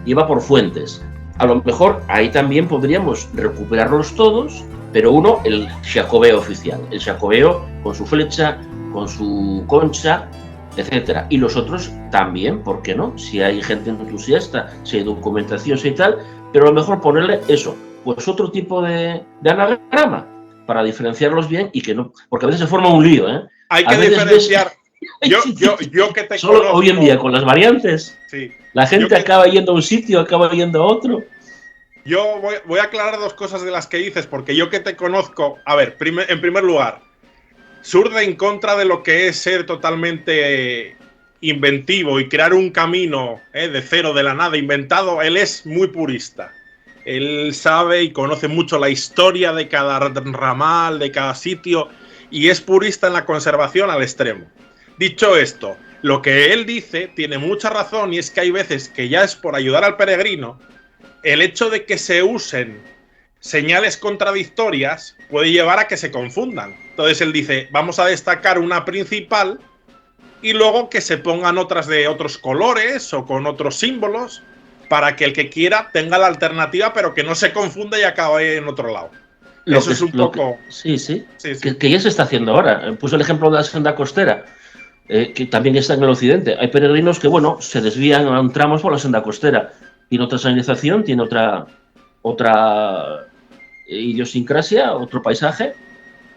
Iba por Fuentes. A lo mejor ahí también podríamos recuperarlos todos, pero uno, el Xacobeo oficial, el Xacobeo con su flecha, con su concha, etcétera. Y los otros también, ¿por qué no? Si hay gente entusiasta, si hay documentación, si hay tal, pero a lo mejor ponerle eso, pues otro tipo de anagrama, para diferenciarlos bien y que no, porque a veces se forma un lío, ¿eh? Hay que diferenciar. Yo que te solo conozco, hoy en día con las variantes, la gente acaba yendo a un sitio, acaba yendo a otro. Yo voy a aclarar dos cosas de las que dices, porque yo que te conozco, a ver, en primer lugar, Surde en contra de lo que es ser totalmente inventivo y crear un camino de cero, de la nada, inventado. Él es muy purista. Él sabe y conoce mucho la historia de cada ramal, de cada sitio, y es purista en la conservación al extremo. Dicho esto, lo que él dice tiene mucha razón, y es que hay veces que ya es por ayudar al peregrino, el hecho de que se usen señales contradictorias puede llevar a que se confundan. Entonces él dice, vamos a destacar una principal y luego que se pongan otras de otros colores o con otros símbolos, para que el que quiera tenga la alternativa, pero que no se confunda y acabe en otro lado. Eso es un poco... Sí. Que ya se está haciendo ahora. Puso el ejemplo de la senda costera, que también está en el occidente. Hay peregrinos que, bueno, se desvían a un tramo por la senda costera. Tiene otra señalización, tiene otra idiosincrasia, otro paisaje,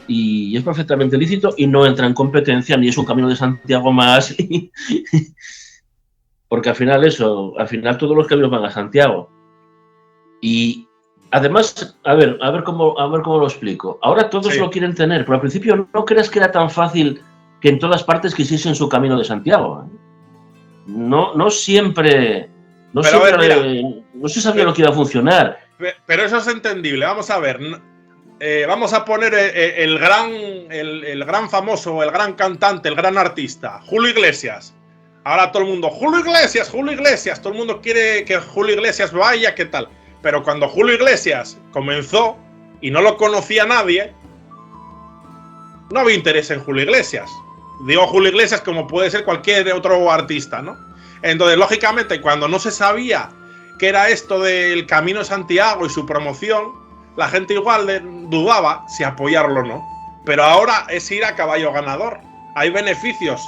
y es perfectamente lícito y no entra en competencia ni es un camino de Santiago más... Porque al final todos los caminos van a Santiago. Y además, a ver cómo lo explico. Ahora todos lo quieren tener, pero al principio no creas que era tan fácil que en todas partes quisiesen su camino de Santiago. No siempre se sabía lo que iba a funcionar. Pero eso es entendible. Vamos a ver. Vamos a poner el gran famoso, el gran cantante, el gran artista, Julio Iglesias. Ahora todo el mundo, Julio Iglesias, todo el mundo quiere que Julio Iglesias vaya, ¿qué tal? Pero cuando Julio Iglesias comenzó y no lo conocía nadie, no había interés en Julio Iglesias. Digo Julio Iglesias como puede ser cualquier otro artista, ¿no? Entonces, lógicamente, cuando no se sabía qué era esto del Camino de Santiago y su promoción, la gente igual dudaba si apoyarlo o no. Pero ahora es ir a caballo ganador. Hay beneficios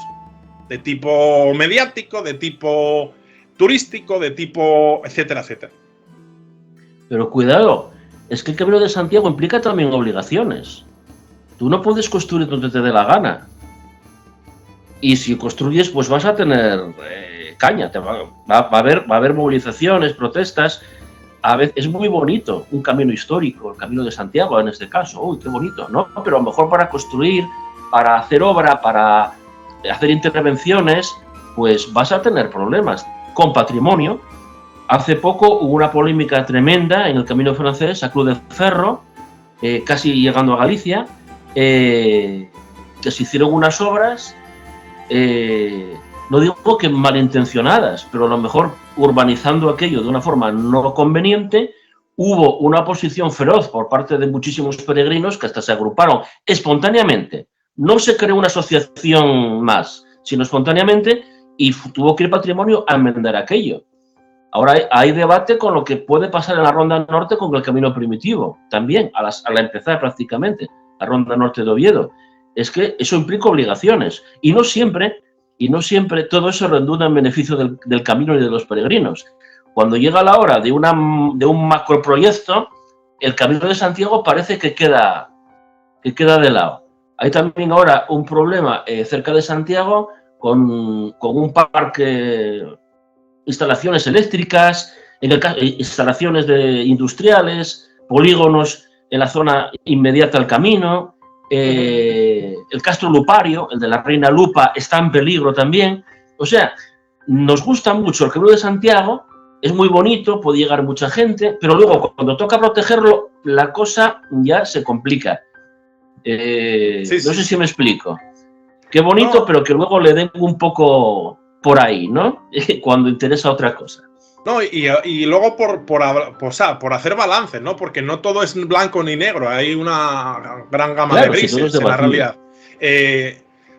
de tipo mediático, de tipo turístico, de tipo etcétera, etcétera. Pero cuidado, es que el Camino de Santiago implica también obligaciones. Tú no puedes construir donde te dé la gana. Y si construyes, pues vas a tener caña. Va a haber movilizaciones, protestas. A veces es muy bonito un camino histórico, el Camino de Santiago en este caso. Uy, qué bonito, ¿no? Pero a lo mejor para construir, para hacer obra, para hacer intervenciones, pues vas a tener problemas con patrimonio. Hace poco hubo una polémica tremenda en el Camino francés, a Cruz de Ferro, casi llegando a Galicia, que se hicieron unas obras, no digo que malintencionadas, pero a lo mejor urbanizando aquello de una forma no conveniente, hubo una oposición feroz por parte de muchísimos peregrinos que hasta se agruparon espontáneamente. No se creó una asociación más, sino espontáneamente, y tuvo que ir Patrimonio a enmendar aquello. Ahora hay debate con lo que puede pasar en la Ronda Norte con el Camino Primitivo, también, a la empezar prácticamente, la Ronda Norte de Oviedo. Es que eso implica obligaciones, y no siempre todo eso redunda en beneficio del camino y de los peregrinos. Cuando llega la hora de un macroproyecto, el Camino de Santiago parece que queda de lado. Hay también ahora un problema cerca de Santiago con un parque, instalaciones eléctricas, instalaciones industriales, polígonos en la zona inmediata al camino. El Castro Lupario, el de la Reina Lupa, está en peligro también. O sea, nos gusta mucho el Camino de Santiago, es muy bonito, puede llegar mucha gente, pero luego cuando toca protegerlo, la cosa ya se complica. No sé si me explico. Qué bonito, no, pero que luego le den un poco por ahí, ¿no? Cuando interesa otra cosa. No, y luego por hacer balance, ¿no? Porque no todo es blanco ni negro, hay una gran gama de grises en la realidad.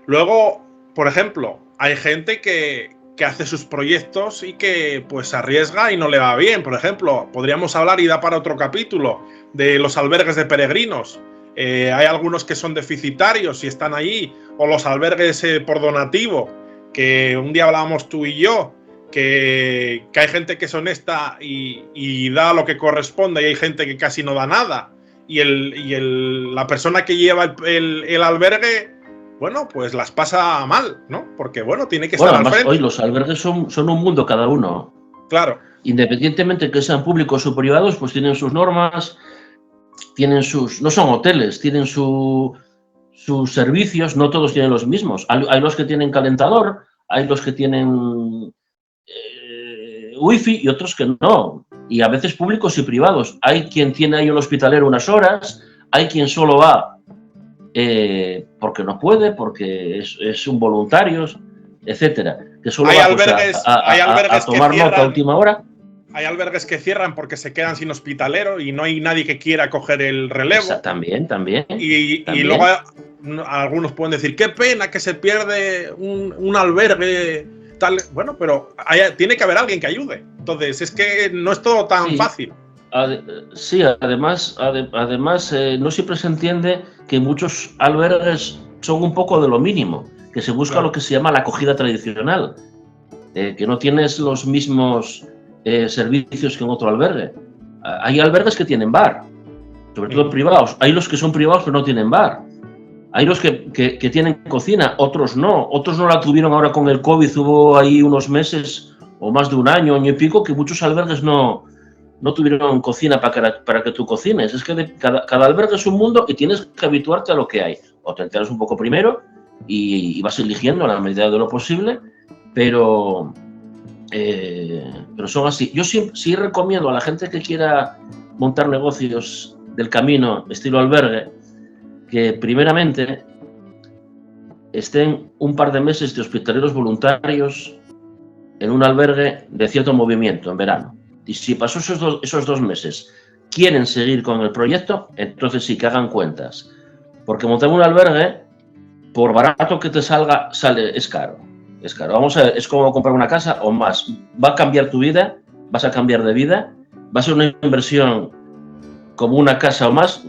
Luego, por ejemplo, hay gente que hace sus proyectos y que pues arriesga y no le va bien. Por ejemplo, podríamos hablar, y da para otro capítulo, de los albergues de peregrinos. Hay algunos que son deficitarios y están allí, o los albergues por donativo, que un día hablábamos tú y yo, que hay gente que es honesta y da lo que corresponde, y hay gente que casi no da nada, y la persona que lleva el albergue, bueno, pues las pasa mal, ¿no? Porque, bueno, tiene que estar al frente. Hoy los albergues son un mundo cada uno. Claro. Independientemente que sean públicos o privados, pues tienen sus normas, no son hoteles, tienen sus servicios, no todos tienen los mismos. Hay los que tienen calentador, hay los que tienen wifi y otros que no. Y a veces públicos y privados. Hay quien tiene ahí un hospitalero unas horas, hay quien solo va porque no puede, porque es un voluntario, etcétera. Que solo hay va albergues, a tomar nota a última hora. Hay albergues que cierran porque se quedan sin hospitalero y no hay nadie que quiera coger el relevo. También. Y luego algunos pueden decir, qué pena que se pierde un albergue tal. Bueno, pero tiene que haber alguien que ayude. Entonces, es que no es todo tan fácil. Sí, además no siempre se entiende que muchos albergues son un poco de lo mínimo, que se busca lo que se llama la acogida tradicional, que no tienes los mismos servicios que en otro albergue. Hay albergues que tienen bar, sobre todo privados. Hay los que son privados pero no tienen bar. Hay los que tienen cocina, otros no la tuvieron ahora con el COVID. Hubo ahí unos meses o más de un año y pico que muchos albergues no tuvieron cocina para que tú cocines. Es que cada albergue es un mundo y tienes que habituarte a lo que hay. O te enteras un poco primero y vas eligiendo a la medida de lo posible, pero son así. Yo sí recomiendo a la gente que quiera montar negocios del camino estilo albergue que primeramente estén un par de meses de hospitaleros voluntarios en un albergue de cierto movimiento en verano. Y si pasó esos 2 meses, quieren seguir con el proyecto, entonces sí que hagan cuentas. Porque montar un albergue, por barato que te salga, es caro. Es caro. Vamos a ver, es como comprar una casa o más. Va a cambiar tu vida, vas a cambiar de vida, va a ser una inversión como una casa o más,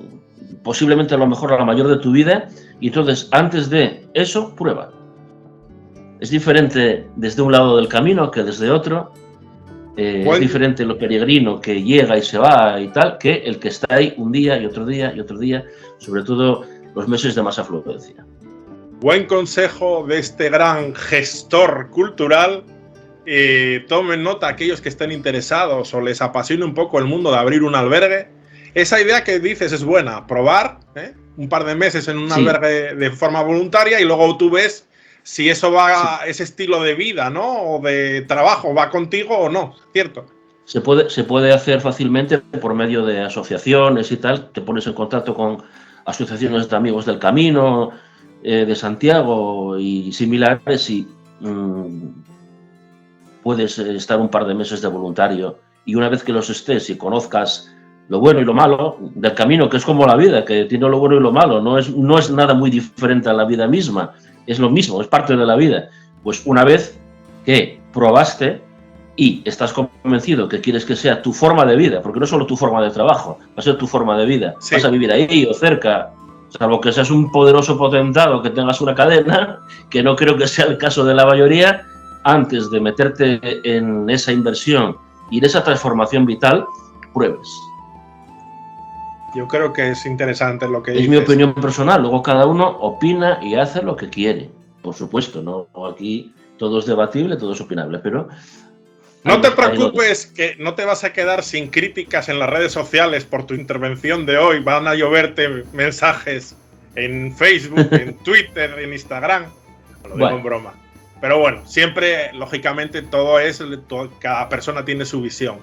posiblemente a lo mejor la mayor de tu vida, y entonces antes de eso, prueba. Es diferente desde un lado del camino que desde otro. Es diferente lo peregrino que llega y se va y tal, que el que está ahí un día y otro día y otro día, sobre todo los meses de más afluencia. Buen consejo de este gran gestor cultural. Tomen nota aquellos que estén interesados o les apasione un poco el mundo de abrir un albergue. Esa idea que dices es buena, probar un par de meses en un albergue de forma voluntaria y luego tú ves si eso va, ese estilo de vida, ¿no? O de trabajo va contigo o no, ¿cierto? Se puede hacer fácilmente por medio de asociaciones y tal. Te pones en contacto con asociaciones de amigos del camino, de Santiago y similares y puedes estar un par de meses de voluntario y una vez que los estés y conozcas lo bueno y lo malo del camino, que es como la vida, que tiene lo bueno y lo malo, no es nada muy diferente a la vida misma, es lo mismo, es parte de la vida. Pues una vez que probaste y estás convencido que quieres que sea tu forma de vida, porque no es solo tu forma de trabajo, va a ser tu forma de vida, vas a vivir ahí o cerca, salvo que seas un poderoso potentado, que tengas una cadena, que no creo que sea el caso de la mayoría. Antes de meterte en esa inversión y en esa transformación vital, pruebes. Yo creo que es interesante lo que dices. Es mi opinión personal, luego cada uno opina y hace lo que quiere, por supuesto, ¿no? Aquí todo es debatible, todo es opinable, pero... No te preocupes que no te vas a quedar sin críticas en las redes sociales por tu intervención de hoy. Van a lloverte mensajes en Facebook, en Twitter, en Instagram. Lo digo en broma. Pero bueno, siempre, lógicamente, cada persona tiene su visión.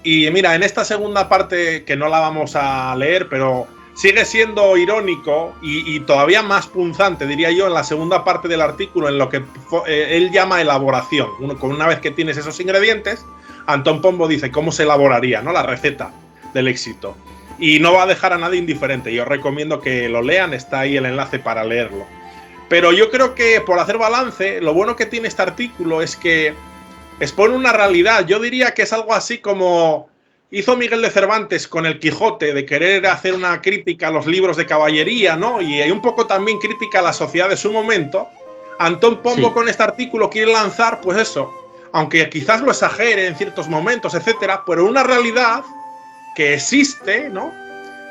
Y mira, en esta segunda parte, que no la vamos a leer, pero sigue siendo irónico y todavía más punzante, diría yo, en la segunda parte del artículo, en lo que él llama elaboración. Una vez que tienes esos ingredientes, Antón Pombo dice cómo se elaboraría, ¿no? La receta del éxito. Y no va a dejar a nadie indiferente. Yo recomiendo que lo lean, está ahí el enlace para leerlo. Pero yo creo que, por hacer balance, lo bueno que tiene este artículo es que expone una realidad. Yo diría que es algo así como hizo Miguel de Cervantes con el Quijote, de querer hacer una crítica a los libros de caballería, ¿no? Y hay un poco también crítica a la sociedad de su momento. Antón Pombo con este artículo quiere lanzar, pues eso, aunque quizás lo exagere en ciertos momentos, etcétera, pero una realidad que existe, ¿no?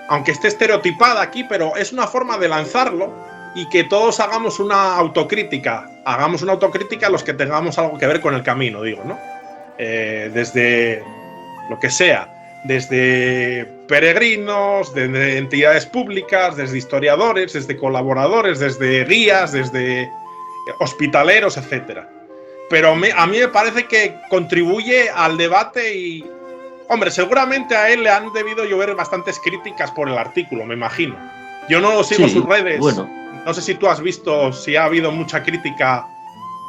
Aunque esté estereotipada aquí, pero es una forma de lanzarlo y que todos hagamos una autocrítica. Hagamos una autocrítica a los que tengamos algo que ver con el camino, digo, ¿no? Desde lo que sea, desde peregrinos, desde entidades públicas, desde historiadores, desde colaboradores, desde guías, desde hospitaleros, etcétera. Pero a mí me parece que contribuye al debate y, hombre, seguramente a él le han debido llover bastantes críticas por el artículo, me imagino. Yo no sigo sus redes. Bueno. No sé si tú has visto si ha habido mucha crítica.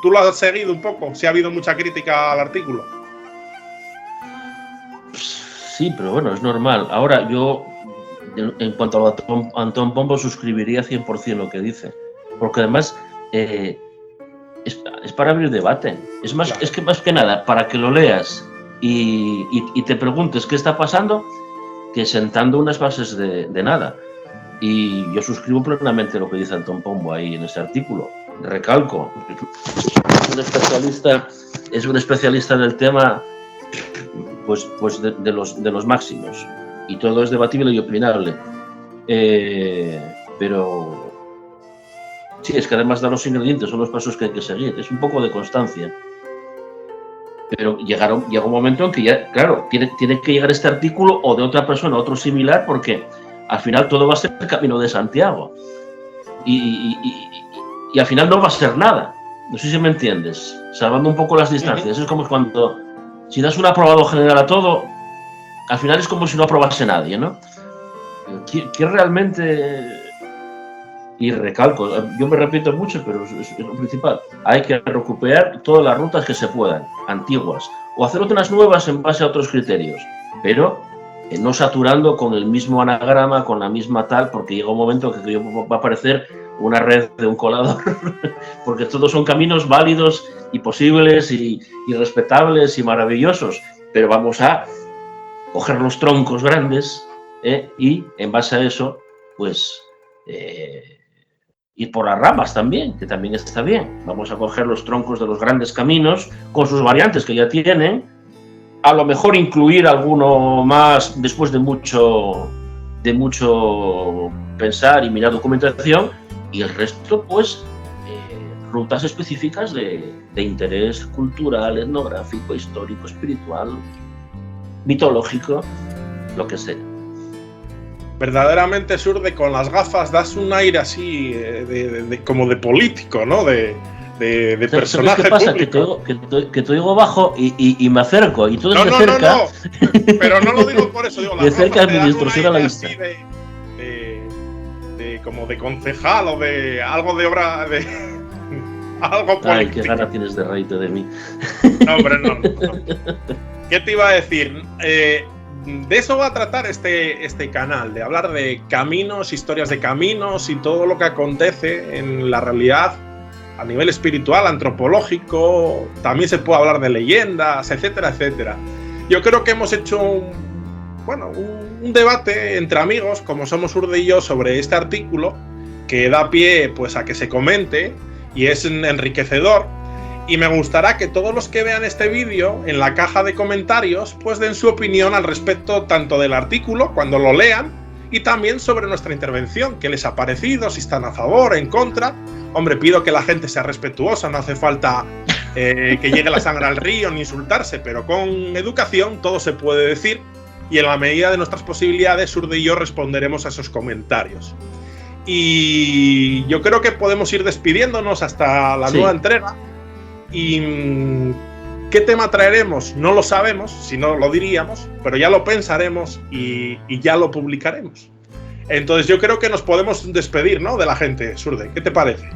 ¿Tú lo has seguido un poco? Si ha habido mucha crítica al artículo. Sí, pero bueno, es normal. Ahora yo, en cuanto a Antón Pombo, suscribiría 100% lo que dice. Porque además es para abrir debate. Es más, claro. Es que más que nada, para que lo leas y te preguntes qué está pasando, que sentando unas bases de nada. Y yo suscribo plenamente lo que dice Antón Pombo ahí en este artículo. Recalco, es un especialista del tema, pues de los máximos. Y todo es debatible y opinable. Pero sí, es que además da los ingredientes, son los pasos que hay que seguir. Es un poco de constancia. Pero llega un momento en que ya, claro, tiene que llegar este artículo o de otra persona, otro similar, porque al final todo va a ser el camino de Santiago. Y al final no va a ser nada. No sé si me entiendes. Salvando un poco las distancias. Es como cuando, si das un aprobado general a todo, al final es como si no aprobase nadie, ¿no? ¿Quién realmente Y recalco, yo me repito mucho, pero es lo principal. Hay que recuperar todas las rutas que se puedan, antiguas, o hacer otras nuevas en base a otros criterios, pero no saturando con el mismo anagrama, con la misma tal, porque llega un momento que va a aparecer una red de un colador, porque todos son caminos válidos y posibles y respetables y maravillosos, pero vamos a coger los troncos grandes y en base a eso, pues ir por las ramas también, que también está bien. Vamos a coger los troncos de los grandes caminos con sus variantes que ya tienen, a lo mejor incluir alguno más después de mucho pensar y mirar documentación, y el resto pues rutas específicas de interés cultural, etnográfico, histórico, espiritual, mitológico, lo que sea. Verdaderamente, Surde, con las gafas das un aire así como de político, ¿no? De personaje ¿Qué pasa? público. Que te oigo bajo y me acerco, y entonces No, me cerca. no. Pero no lo digo por eso, digo, de cerca me distorsiona la vista. Como de concejal o de algo de obra, de algo político. Ay, qué gana tienes de reírte de mí. No, hombre, no. ¿Qué te iba a decir? De eso va a tratar este canal, de hablar de caminos, historias de caminos y todo lo que acontece en la realidad a nivel espiritual, antropológico. También se puede hablar de leyendas, etcétera, etcétera. Yo creo que hemos hecho un debate entre amigos, como somos Surde y yo, sobre este artículo, que da pie pues a que se comente y es enriquecedor. Y me gustará que todos los que vean este vídeo, en la caja de comentarios, pues den su opinión al respecto tanto del artículo, cuando lo lean, y también sobre nuestra intervención, qué les ha parecido, si están a favor, en contra. Hombre, pido que la gente sea respetuosa, no hace falta que llegue la sangre al río ni insultarse, pero con educación todo se puede decir, y en la medida de nuestras posibilidades, Surde y yo responderemos a esos comentarios. Y yo creo que podemos ir despidiéndonos hasta la nueva entrega. ¿Y qué tema traeremos? No lo sabemos, si no lo diríamos, pero ya lo pensaremos y ya lo publicaremos. Entonces yo creo que nos podemos despedir, ¿no?, de la gente, Surde. ¿Qué te parece?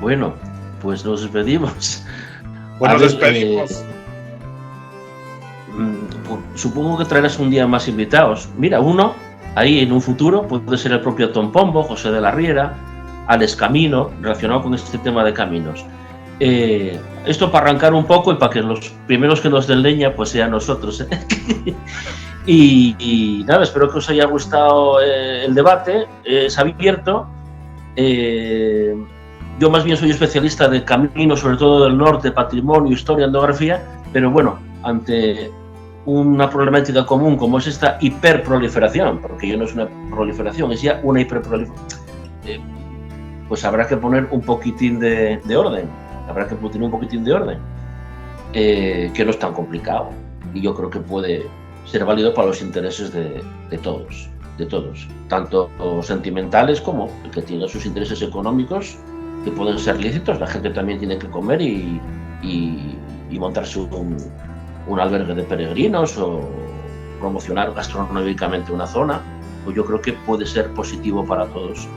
Bueno, pues nos despedimos. Pues nos despedimos. Supongo que traerás un día más invitados. Mira, uno, ahí en un futuro, puede ser el propio Antón Pombo, José de la Riera, Alex Camino, relacionado con este tema de caminos. Esto para arrancar un poco y para que los primeros que nos den leña pues sean nosotros, y nada, espero que os haya gustado el debate. Es abierto. Yo más bien soy especialista de caminos, sobre todo del norte, patrimonio, historia, etnografía, pero bueno, ante una problemática común como es esta hiperproliferación, porque ya no es una proliferación, es ya una hiperproliferación, pues habrá que poner un poquitín de orden. Habrá que tener un poquitín de orden, que no es tan complicado, y yo creo que puede ser válido para los intereses de todos, tanto sentimentales como el que tiene sus intereses económicos, que pueden ser lícitos. La gente también tiene que comer y montarse un albergue de peregrinos o promocionar gastronómicamente una zona, pues yo creo que puede ser positivo para todos.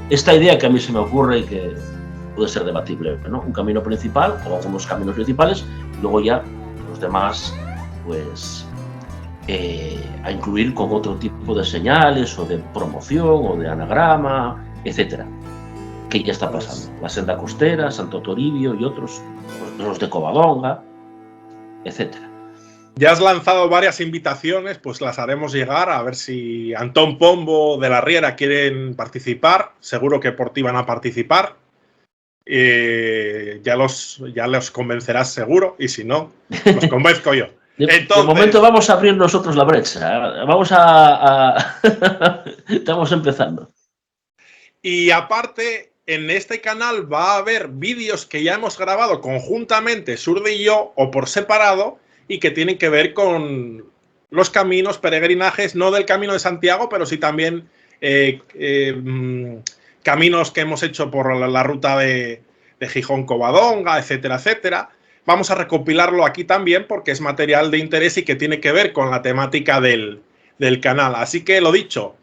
Esta idea que a mí se me ocurre y que puede ser debatible, ¿no? Un camino principal o algunos caminos principales, y luego ya los demás, pues a incluir con otro tipo de señales o de promoción o de anagrama, etcétera, que ya está pasando. La senda costera, Santo Toribio y otros, los de Covadonga, etcétera. Ya has lanzado varias invitaciones, pues las haremos llegar, a ver si Antón Pombo de la Riera quieren participar. Seguro que por ti van a participar. Ya los convencerás seguro, y si no, los convenzco yo. Entonces, de momento vamos a abrir nosotros la brecha. Estamos empezando. Y aparte, en este canal va a haber vídeos que ya hemos grabado conjuntamente, Surde y yo, o por separado, y que tienen que ver con los caminos, peregrinajes, no del Camino de Santiago, pero sí también caminos que hemos hecho por la ruta de Gijón-Covadonga, etcétera, etcétera. Vamos a recopilarlo aquí también porque es material de interés y que tiene que ver con la temática del canal. Así que lo dicho,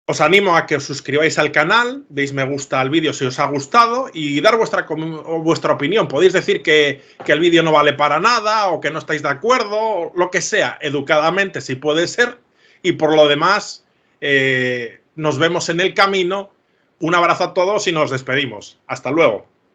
Os animo a que os suscribáis al canal, deis me gusta al vídeo si os ha gustado y dar vuestra opinión. Podéis decir que el vídeo no vale para nada o que no estáis de acuerdo, o lo que sea, educadamente si puede ser. Y por lo demás, nos vemos en el camino. Un abrazo a todos y nos despedimos. Hasta luego.